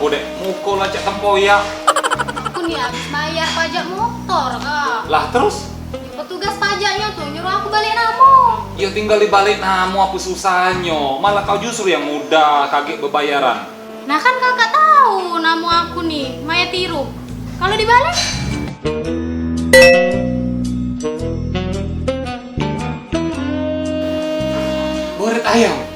aku dek mukul aja tempoyak. Aku nih habis bayar pajak motor, Kak. Lah terus? Petugas pajaknya tuh nyuruh aku balik namo. Ya tinggal dibalik namu apa susahnya. Malah kau justru yang mudah kaget bebayaran. Nah kan kakak tahu namo aku nih, Maya Tiru. Kalau dibalik? Boret ayam.